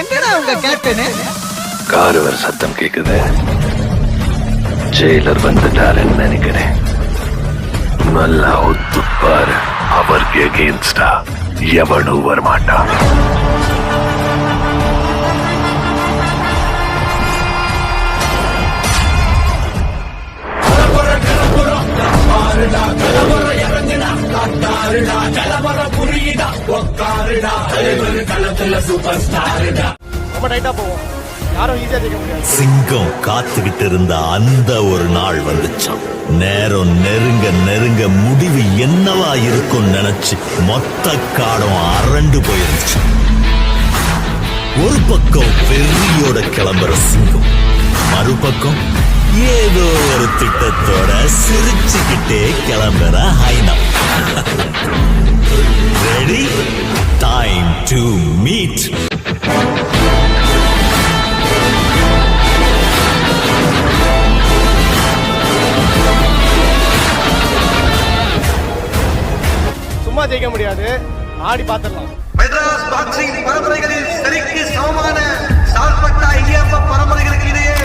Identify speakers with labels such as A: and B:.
A: எங்கடா உங்க captain?
B: Car வர சத்தம் கேக்குது. ஜெயிலர் வந்துட்டாருன்னு நினைக்கிறேன். நல்லா ஒத்துப்பாரு. அவருக்கு எகெயின்ஸ்டா எவனும் வரமாட்டான்.
C: சிங்கம் காத்துக்கிட்டு இருந்த அந்த ஒரு நாள் வந்துச்சான். நேரம் நெருங்க நெருங்க முடிவு என்னவா இருக்கும் நினைச்சு மொத்த காடும் அரண்டு போயிருந்துச்சு. ஒரு பக்கம் வெறியோட கிளம்புற சிங்கம், மறுபக்கம் ஏதோ ஒரு திட்டத்தோட சிரிச்சுக்கிட்டே கிளம்புற ஹைனா. ரெடி? Time to meet.
D: சும்மா ஜெயிக்க முடியாது, ஆடி பார்த்துடலாம்.
E: மெட்ராஸ் பாக்ஸிங் பரம்பரைகளில் சரிக்கு சமமான சால்பட்டா இடியாப்ப பரம்பரைகளுக்கு இடையே